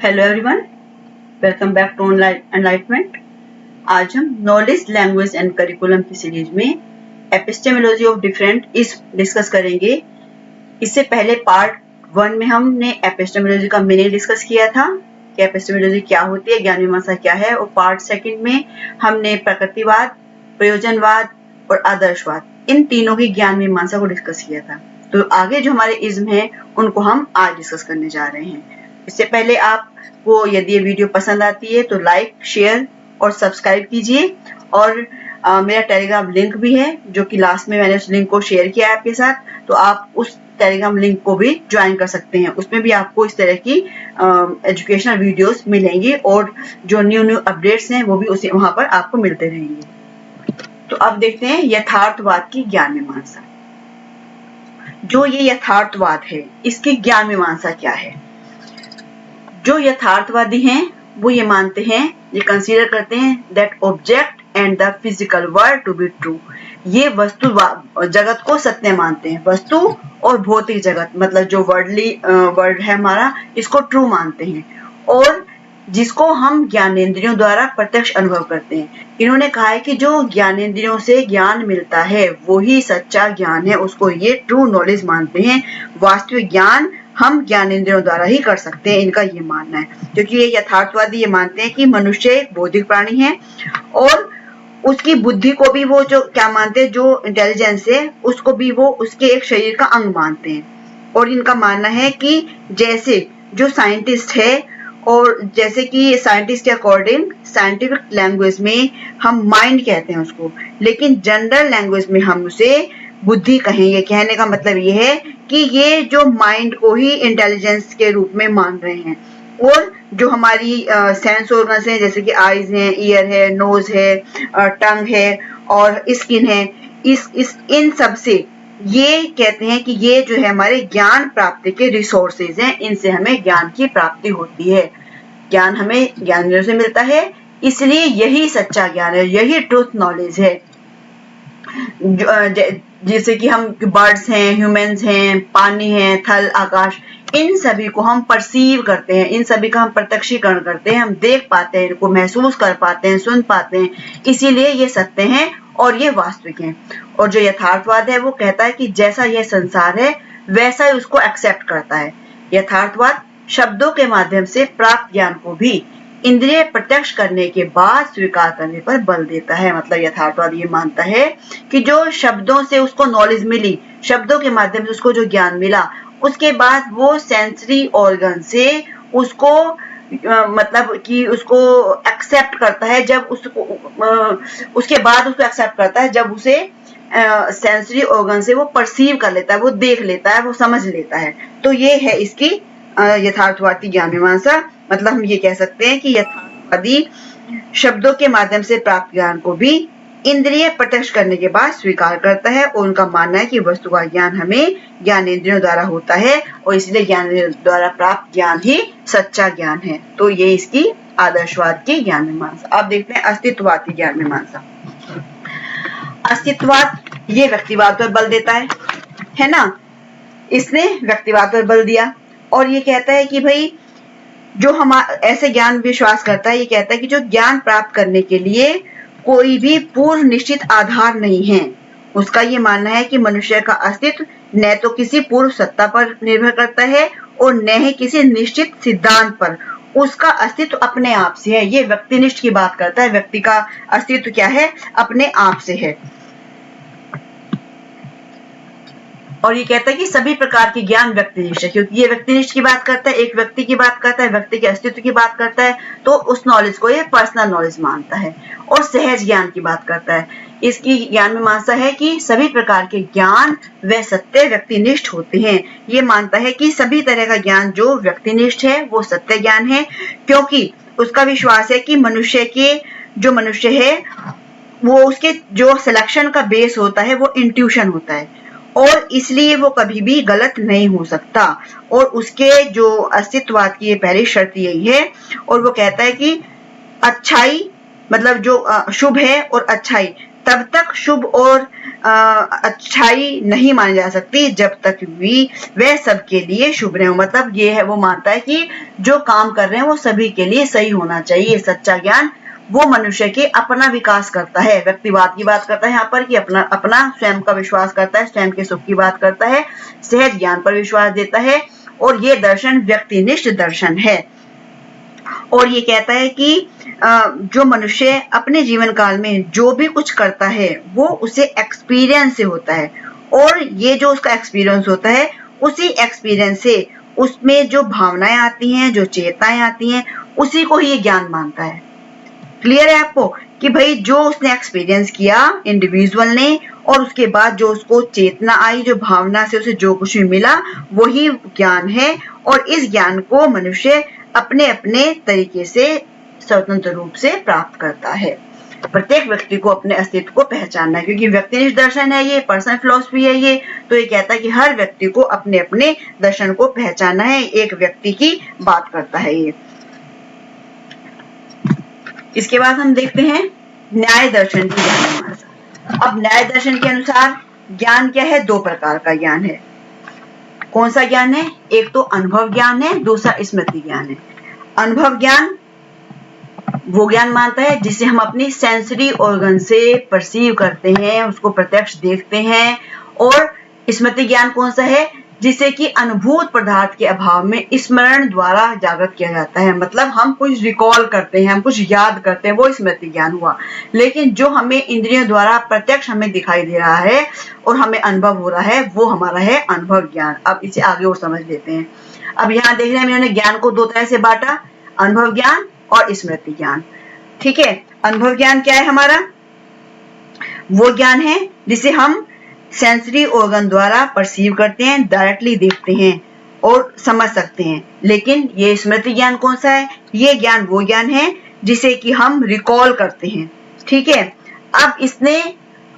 Hello everyone, welcome back to enlightenment. आज हम knowledge, language and curriculum की series में एपिस्टेमोलॉजी ऑफ डिफरेंट इस डिस्कस करेंगे। इससे पहले पार्ट 1 में हमने एपिस्टेमोलॉजी का मीनिंग डिस्कस किया था कि एपिस्टेमोलॉजी क्या होती है, ज्ञान मीमांसा क्या है, और पार्ट 2 में हमने प्रकृतिवाद, प्रयोजनवाद और आदर्शवाद इन तीनों की ज्ञान मीमांसा को डिस्कस किया था। तो आगे जो हमारे इज्म है उनको हम आज डिस्कस करने जा रहे हैं। इससे पहले आपको यदि ये वीडियो पसंद आती है तो लाइक, शेयर और सब्सक्राइब कीजिए। और मेरा टेलीग्राम लिंक भी है जो कि लास्ट में मैंने उस लिंक को शेयर किया है आपके साथ, तो आप उस टेलीग्राम लिंक को भी ज्वाइन कर सकते हैं। उसमें भी आपको इस तरह की एजुकेशनल वीडियोस मिलेंगी और जो न्यू अपडेट्स हैं वो भी उसी वहां पर आपको मिलते रहेंगे। तो अब देखते हैं यथार्थवाद की ज्ञान मीमांसा। जो ये यथार्थवाद है इसकी ज्ञान मीमांसा क्या है? जो यथार्थवादी हैं वो ये मानते हैं, ये कंसीडर करते हैं that object and the physical world to be true. ये वस्तु जगत को सत्य मानते हैं। वस्तु और भौतिक जगत मतलब जो वर्ल्ड है हमारा, इसको ट्रू मानते हैं और जिसको हम ज्ञानेंद्रियों द्वारा प्रत्यक्ष अनुभव करते हैं। इन्होंने कहा है कि जो ज्ञानेंद्रियों से ज्ञान मिलता है वो ही सच्चा ज्ञान है, उसको ये ट्रू नॉलेज मानते हैं। वास्तविक ज्ञान हम ज्ञानेंद्रियों द्वारा ही कर सकते हैं, इनका ये मानना है। क्योंकि ये यथार्थवादी ये मानते हैं कि मनुष्य एक बौद्धिक प्राणी है और उसकी बुद्धि को भी वो जो क्या मानते हैं, जो इंटेलिजेंस है उसको भी वो उसके एक शरीर का अंग मानते हैं। और इनका मानना है कि जैसे जो साइंटिस्ट है, और जैसे कि साइंटिस्ट के अकॉर्डिंग साइंटिफिक लैंग्वेज में हम माइंड कहते हैं उसको, लेकिन जनरल लैंग्वेज में हम उसे बुद्धि कहेंगे। कहने का मतलब ये है कि ये जो माइंड को ही इंटेलिजेंस के रूप में मान रहे हैं। और जो हमारी सेंस ऑर्गन्स हैं जैसे कि आईज हैं, ईयर है, नोज है, टंग है और स्किन है, इन सब से ये कहते हैं कि ये जो है हमारे ज्ञान प्राप्ति के रिसोर्सेज हैं, इनसे हमें ज्ञान की प्राप्ति होती है। ज्ञान हमें ज्ञानेंद्रियों से मिलता है, इसलिए यही सच्चा ज्ञान है, यही ट्रूथ नॉलेज है। जैसे कि हम बर्ड्स हैं, ह्यूमंस हैं, पानी है, थल, आकाश, इन सभी को हम परसीव करते हैं, इन सभी का हम प्रत्यक्षीकरण करते हैं, हम देख पाते हैं, इनको महसूस कर पाते हैं, सुन पाते हैं, इसीलिए ये सत्य हैं और ये वास्तविक हैं। और जो यथार्थवाद है वो कहता है कि जैसा यह संसार है वैसा ही उसको एक्सेप्ट करता है। यथार्थवाद शब्दों के माध्यम से प्राप्त ज्ञान को भी इंद्रिय प्रत्यक्ष करने के बाद स्वीकार करने पर बल देता है। मतलब यथार्थवाद ये मानता है कि जो शब्दों से उसको नॉलेज मिली, शब्दों के माध्यम से उसको जो ज्ञान मिला, उसके बाद वो सेंसरी ऑर्गन से उसको मतलब कि उसको एक्सेप्ट करता है। जब उसको उसके बाद उसको एक्सेप्ट करता है जब उसे सेंसरी ऑर्गन से वो परसीव कर लेता है, वो देख लेता है, वो समझ लेता है। तो ये है इसकी यथार्थवादी ज्ञान मीमांसा। मतलब हम ये कह सकते हैं कि यथार्थवादी शब्दों के माध्यम से प्राप्त ज्ञान को भी इंद्रिय प्रत्यक्ष करने के बाद स्वीकार करता है और उनका मानना है कि वस्तु का ज्ञान हमें ज्ञानेंद्रियों द्वारा होता है और इसलिए ज्ञानेंद्रियों द्वारा प्राप्त ज्ञान ही सच्चा ज्ञान है। तो ये इसकी आदर्शवाद की ज्ञान मीमांसा। अब देखते हैं अस्तित्ववाद की ज्ञान मीमांसा। अस्तित्ववाद ये व्यक्तिवाद पर बल देता है ना, इसने व्यक्तिवाद पर बल दिया और ये कहता है कि भाई जो हम ऐसे ज्ञान विश्वास करता है, ये कहता है कि जो ज्ञान प्राप्त करने के लिए कोई भी पूर्व निश्चित आधार नहीं है। उसका ये मानना है कि मनुष्य का अस्तित्व न तो किसी पूर्व सत्ता पर निर्भर करता है और न ही किसी निश्चित सिद्धांत पर। उसका अस्तित्व अपने आप से है। ये व्यक्तिनिष्ठ की बात करता है। व्यक्ति का अस्तित्व क्या है? अपने आप से है। और ये कहता है कि सभी प्रकार के ज्ञान व्यक्तिनिष्ठ है, क्योंकि ये व्यक्तिनिष्ठ की बात करता है, एक व्यक्ति की बात करता है, व्यक्ति के अस्तित्व की बात करता है, तो उस नॉलेज को ये पर्सनल नॉलेज मानता है। और सहज ज्ञान की बात करता है। इसकी ज्ञान मीमांसा है कि सभी प्रकार के ज्ञान व सत्य व्यक्तिनिष्ठ होते हैं। ये मानता है कि सभी तरह का ज्ञान जो व्यक्तिनिष्ठ है वो सत्य ज्ञान है, क्योंकि उसका विश्वास है कि जो मनुष्य है वो उसके जो सिलेक्शन का बेस होता है वो इंट्यूशन होता है और इसलिए वो कभी भी गलत नहीं हो सकता। और उसके जो अस्तित्ववाद की पहली शर्त यही है। और वो कहता है कि अच्छाई मतलब जो शुभ है और अच्छाई तब तक शुभ और अच्छाई नहीं मानी जा सकती जब तक भी वह सबके लिए शुभ रहे हो। मतलब ये है, वो मानता है कि जो काम कर रहे हैं वो सभी के लिए सही होना चाहिए। सच्चा ज्ञान वो मनुष्य के अपना विकास करता है, व्यक्तिवाद की बात करता है यहाँ पर, कि अपना अपना स्वयं का विश्वास करता है, स्वयं के सुख की बात करता है, सहज ज्ञान पर विश्वास देता है, और ये दर्शन व्यक्तिनिष्ठ दर्शन है। और ये कहता है कि जो मनुष्य अपने जीवन काल में जो भी कुछ करता है वो उसे एक्सपीरियंस से होता है, और ये जो उसका एक्सपीरियंस होता है उसी एक्सपीरियंस से उसमें जो भावनाएं आती हैं, जो चेतनाएं आती हैं, उसी को ही ये ज्ञान मानता है। क्लियर है आपको कि भाई जो उसने एक्सपीरियंस किया इंडिविजुअल ने, और उसके बाद जो उसको चेतना आई, जो भावना से उसे जो कुछ भी मिला, वही ज्ञान है। और इस ज्ञान को मनुष्य अपने अपने तरीके से स्वतंत्र रूप से प्राप्त करता है। प्रत्येक व्यक्ति को अपने अस्तित्व को पहचानना है, क्योंकि व्यक्तिनिष्ठ दर्शन है, ये पर्सनल फिलॉसफी है ये, तो ये कहता है कि हर व्यक्ति को अपने अपने दर्शन को पहचानना है। एक व्यक्ति की बात करता है ये। इसके बाद हम देखते हैं न्याय दर्शन की ज्ञान। अब न्याय दर्शन के अनुसार ज्ञान क्या है? दो प्रकार का ज्ञान है। कौन सा ज्ञान है? एक तो अनुभव ज्ञान है, दूसरा स्मृति ज्ञान है। अनुभव ज्ञान वो ज्ञान मानता है जिसे हम अपनी सेंसरी ऑर्गन से परसीव करते हैं, उसको प्रत्यक्ष देखते हैं। और स्मृति ज्ञान कौन सा है? जिसे कि अनुभूत पदार्थ के अभाव में स्मरण द्वारा जागृत किया जाता है। मतलब हम कुछ रिकॉल करते हैं, हम कुछ याद करते हैं, वो स्मृति ज्ञान हुआ। लेकिन जो हमें इंद्रियों द्वारा प्रत्यक्ष हमें दिखाई दे रहा है और हमें अनुभव हो रहा है, वो हमारा है अनुभव ज्ञान। अब इसे आगे और समझ लेते हैं। अब यहाँ देख रहे हैं इन्होंने ज्ञान को दो तरह से बांटा, अनुभव ज्ञान और स्मृति ज्ञान। ठीक है, अनुभव ज्ञान क्या है हमारा? वो ज्ञान है जिसे हम सेंसरी ऑर्गन द्वारा परसीव करते हैं, डायरेक्टली देखते हैं और समझ सकते हैं। लेकिन ये स्मृति ज्ञान कौन सा है? ये ज्ञान वो ज्ञान है जिसे कि हम रिकॉल करते हैं। ठीक है, अब इसने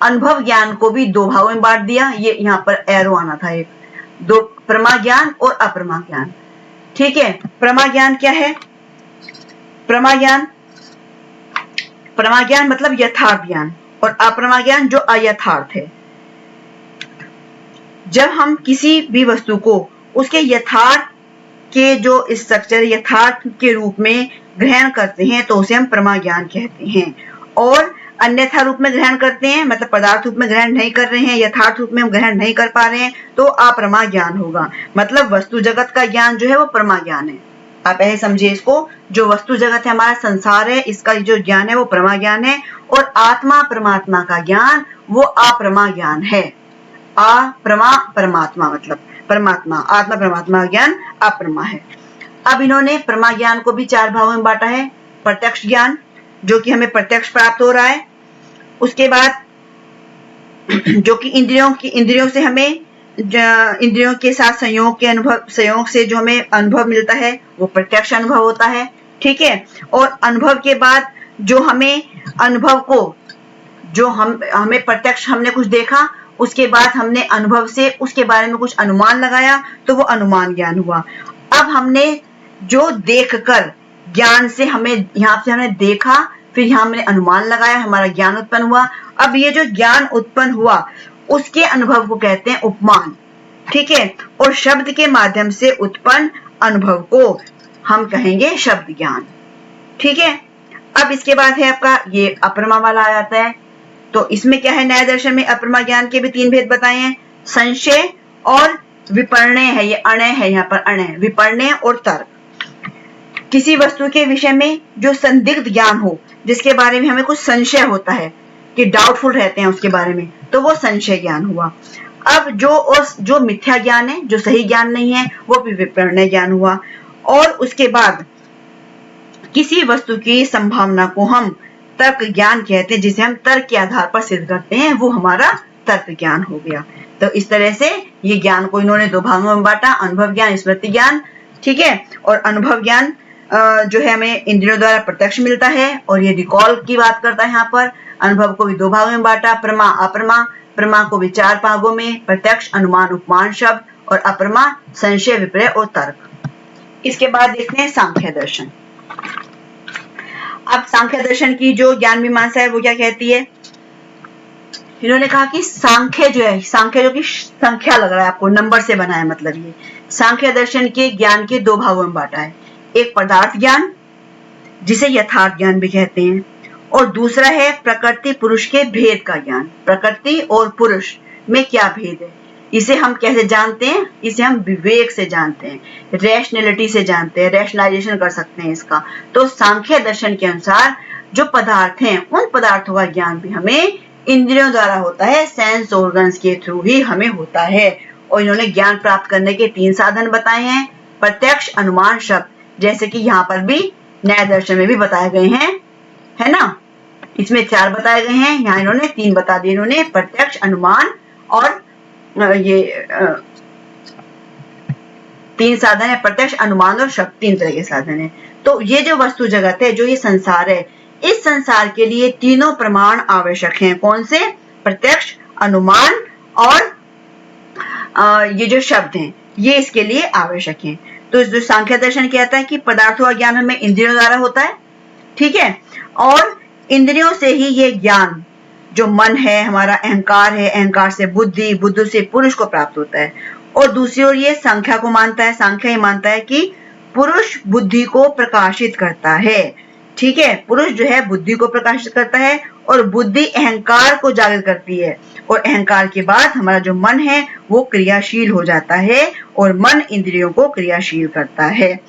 अनुभव ज्ञान को भी दो भागों में बांट दिया। ये यहाँ पर एरो आना था एक, दो, प्रमा ज्ञान और अप्रमा ज्ञान। ठीक है, प्रमा ज्ञान क्या है? प्रमा ज्ञान मतलब यथार्थ ज्ञान, और अप्रमा ज्ञान जो अयथार्थ है। जब हम किसी भी वस्तु को उसके यथार्थ के जो स्ट्रक्चर, यथार्थ के रूप में ग्रहण करते हैं तो उसे हम प्रमा ज्ञान कहते हैं। और अन्यथा रूप में ग्रहण करते हैं, मतलब पदार्थ रूप में ग्रहण नहीं कर रहे हैं, यथार्थ रूप में हम ग्रहण नहीं कर पा रहे हैं, तो अप्रमा ज्ञान होगा। मतलब वस्तु जगत का ज्ञान जो है वो प्रमा ज्ञान है। आप ऐसे समझिए इसको, जो वस्तु जगत है, हमारा संसार है, इसका जो ज्ञान है वो प्रमा ज्ञान है, और आत्मा परमात्मा का ज्ञान वो अप्रमा ज्ञान है। अप्रमा परमात्मा मतलब परमात्मा, आत्मा परमात्मा ज्ञान अप्रमा है। अब इन्होंने प्रमा ज्ञान को भी चार भागों में बांटा है। प्रत्यक्ष ज्ञान जो कि हमें प्रत्यक्ष प्राप्त हो रहा है, उसके बाद जो कि इंद्रियों से हमें इंद्रियों के साथ संयोग से जो हमें अनुभव मिलता है वो प्रत्यक्ष अनुभव होता है। ठीक है, और अनुभव के बाद जो हमें अनुभव को, जो हमें प्रत्यक्ष हमने कुछ देखा, उसके बाद हमने अनुभव से उसके बारे में कुछ अनुमान लगाया, तो वो अनुमान ज्ञान हुआ। अब हमने जो देखकर ज्ञान से हमें यहाँ से हमने देखा, फिर यहाँ हमने अनुमान लगाया, हमारा ज्ञान उत्पन्न हुआ। अब ये जो ज्ञान उत्पन्न हुआ उसके अनुभव को कहते हैं उपमान। ठीक है, और शब्द के माध्यम से उत्पन्न अनुभव को हम कहेंगे शब्द ज्ञान। ठीक है, अब इसके बाद है आपका ये अप्रमा वाला आ जाता है। तो इसमें क्या है? न्याय दर्शन में अप्रमा ज्ञान के भी तीन भेद बताए हैं, संशय और विपर्णय है। ये अणय है, यहाँ पर अणय, विपर्णय और तर्क। किसी वस्तु के विषय में जो संदिग्ध ज्ञान हो, जिसके बारे में हमें कुछ संशय होता है, कि डाउटफुल रहते हैं उसके बारे में, तो वो संशय ज्ञान हुआ। अब जो मिथ्या ज्ञान है, जो सही ज्ञान नहीं है, वो भी विपर्णय ज्ञान हुआ। और उसके बाद किसी वस्तु की संभावना को हम तर्क ज्ञान कहते हैं, जिसे हम तर्क के आधार पर सिद्ध करते हैं, वो हमारा तर्क ज्ञान हो गया। तो इस तरह से ये ज्ञान को इन्होंने दो भागों में बांटा, अनुभव ज्ञान, स्मृति ज्ञान। ठीक है, और अनुभव ज्ञान जो है हमें इंद्रियों द्वारा प्रत्यक्ष मिलता है, और ये रिकॉल की बात करता है। यहाँ पर अनुभव को भी दो भागों में बांटा, प्रमा अप्रमा। प्रमा को भी चार भागों में, प्रत्यक्ष, अनुमान, उपमान शब्द, और अप्रमा संशय, विपर्य और तर्क। इसके बाद देखते हैं सांख्य दर्शन। अब सांख्य दर्शन की जो ज्ञान मीमांसा है वो क्या कहती है? इन्होंने कहा कि सांख्य जो है, सांख्य जो कि संख्या लग रहा है आपको, नंबर से बना है, मतलब ये सांख्य दर्शन के ज्ञान के दो भागों में बांटा है। एक पदार्थ ज्ञान जिसे यथार्थ ज्ञान भी कहते हैं, और दूसरा है प्रकृति पुरुष के भेद का ज्ञान। प्रकृति और पुरुष में क्या भेद है, इसे हम कैसे जानते हैं? इसे हम विवेक से जानते हैं, रैशनैलिटी से जानते हैं, रैशनलाइजेशन कर सकते हैं इसका। तो सांख्य दर्शन के अनुसार जो पदार्थ हैं, उन पदार्थों का ज्ञान भी हमें इंद्रियों द्वारा होता है, सेंस ऑर्गन्स के थ्रू ही हमें होता है। और इन्होंने ज्ञान प्राप्त करने के 3 साधन बताए हैं, प्रत्यक्ष, अनुमान, शब्द, जैसे कि यहाँ पर भी न्याय दर्शन में भी बताए गए हैं, है ना। इसमें 4 बताए गए हैं, यहाँ इन्होंने 3 बता दिए। इन्होंने प्रत्यक्ष, अनुमान और ये 3 साधन है, प्रत्यक्ष, अनुमान और शब्द, 3 तरह के साधन है। तो ये जो वस्तु जगत है, जो ये संसार है, इस संसार के लिए तीनों प्रमाण आवश्यक हैं। कौन से? प्रत्यक्ष, अनुमान और ये जो शब्द हैं, ये इसके लिए आवश्यक हैं। तो जो सांख्य दर्शन कहता है कि पदार्थों का ज्ञान हमें इंद्रियों द्वारा होता है, ठीक है, और इंद्रियों से ही ये ज्ञान, जो मन है हमारा, अहंकार है, अहंकार से बुद्धि, बुद्धि से पुरुष को प्राप्त होता है। और दूसरी ओर ये संख्या को मानता है, सांख्य ये मानता है कि पुरुष बुद्धि को प्रकाशित करता है, ठीक है, पुरुष जो है बुद्धि को प्रकाशित करता है और बुद्धि अहंकार को जागृत करती है, और अहंकार के बाद हमारा जो मन है वो क्रियाशील हो जाता है और मन इंद्रियों को क्रियाशील करता है।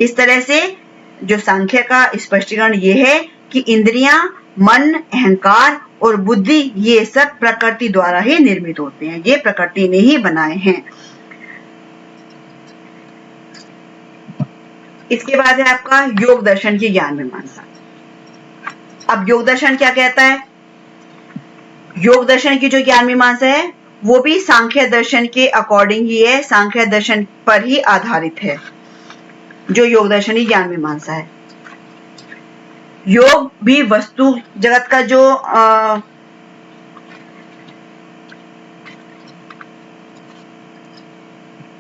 इस तरह से जो सांख्य का स्पष्टीकरण ये है कि इंद्रियां, मन, अहंकार और बुद्धि ये सब प्रकृति द्वारा ही निर्मित होते हैं, ये प्रकृति ने ही बनाए हैं। इसके बाद है आपका योग दर्शन की ज्ञान मीमांसा। अब योग दर्शन क्या कहता है? योग दर्शन की जो ज्ञान मीमांसा है वो भी सांख्य दर्शन के अकॉर्डिंग ही है, सांख्य दर्शन पर ही आधारित है जो योग दर्शन की ज्ञान मीमांसा है। योग भी वस्तु जगत का जो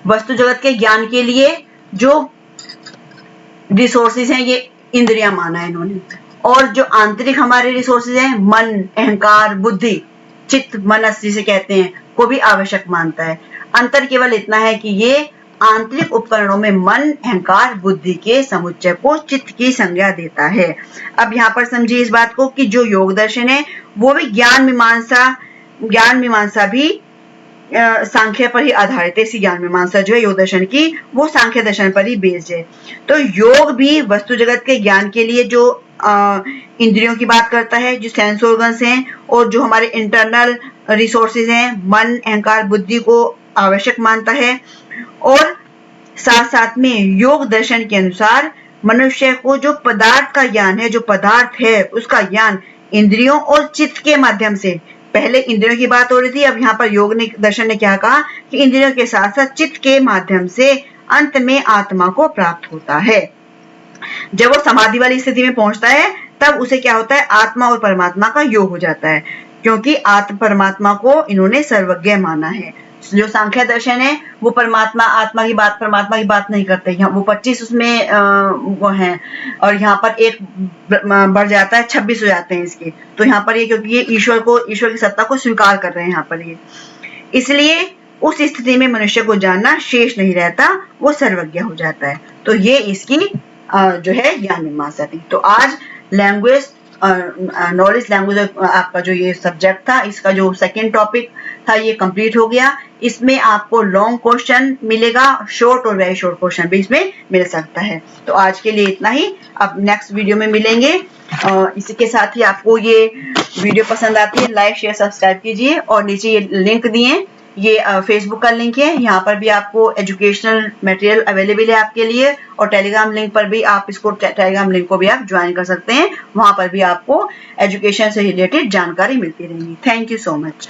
वस्तु जगत के ज्ञान के लिए जो रिसोर्सेज हैं, ये इंद्रियां माना है इन्होंने, और जो आंतरिक हमारे रिसोर्सेज हैं, मन, अहंकार, बुद्धि, चित्त, मनस जिसे कहते हैं, को भी आवश्यक मानता है। अंतर केवल इतना है कि ये आंतरिक उपकरणों में मन, अहंकार, बुद्धि के समुच्चय को चित्त की संज्ञा देता है। अब यहाँ पर समझिए इस बात को कि जो योग दर्शन है वो भी ज्ञान मीमांसा भी सांख्य पर ही आधारित है। इसी ज्ञान मीमांसा जो है योग दर्शन की, वो सांख्य दर्शन पर ही बेस्ड है। तो योग भी वस्तु जगत के ज्ञान के लिए जो इंद्रियों की बात करता है, जो सेंस ऑर्गन्स हैं और जो हमारे इंटरनल रिसोर्सेज हैं, मन, अहंकार, बुद्धि को आवश्यक मानता है। और साथ साथ में योग दर्शन के अनुसार मनुष्य को जो पदार्थ का ज्ञान है, जो पदार्थ है उसका ज्ञान इंद्रियों और चित्त के माध्यम से, पहले इंद्रियों की बात हो रही थी, अब यहाँ पर योग दर्शन ने क्या कहा कि इंद्रियों के साथ साथ चित्त के माध्यम से अंत में आत्मा को प्राप्त होता है। जब वो समाधि वाली स्थिति में पहुंचता है तब उसे क्या होता है, आत्मा और परमात्मा का योग हो जाता है, क्योंकि आत्म परमात्मा को इन्होंने सर्वज्ञ माना है। जो सांख्य दर्शन है वो परमात्मा परमात्मा की बात नहीं करते, यहाँ वो 25 उसमें वो हैं, और यहाँ पर एक बढ़ जाता है, 26 हो जाते हैं इसके। तो यहाँ पर ये क्योंकि ये ईश्वर की सत्ता को स्वीकार कर रहे हैं यहाँ पर ये, इसलिए उस स्थिति में मनुष्य को जानना शेष नहीं रहता, वो सर्वज्ञ हो जाता है। तो ये इसकी जो है ज्ञान मीमांसा थी। तो आज लैंग्वेज नॉलेज लैंग्वेज आपका जो ये सब्जेक्ट था, इसका जो सेकंड टॉपिक था ये कंप्लीट हो गया। इसमें आपको लॉन्ग क्वेश्चन मिलेगा, शॉर्ट और वेरी शॉर्ट क्वेश्चन भी इसमें मिल सकता है। तो आज के लिए इतना ही, अब नेक्स्ट वीडियो में मिलेंगे। इसी के साथ ही आपको ये वीडियो पसंद आती है लाइक शेयर सब्सक्राइब कीजिए, और नीचे ये लिंक दिए, ये फेसबुक का लिंक है, यहाँ पर भी आपको एजुकेशनल मटेरियल अवेलेबल है आपके लिए, और टेलीग्राम लिंक पर भी आप इसको टेलीग्राम लिंक को भी आप ज्वाइन कर सकते हैं, वहां पर भी आपको एजुकेशन से रिलेटेड जानकारी मिलती रहेगी। Thank you so much.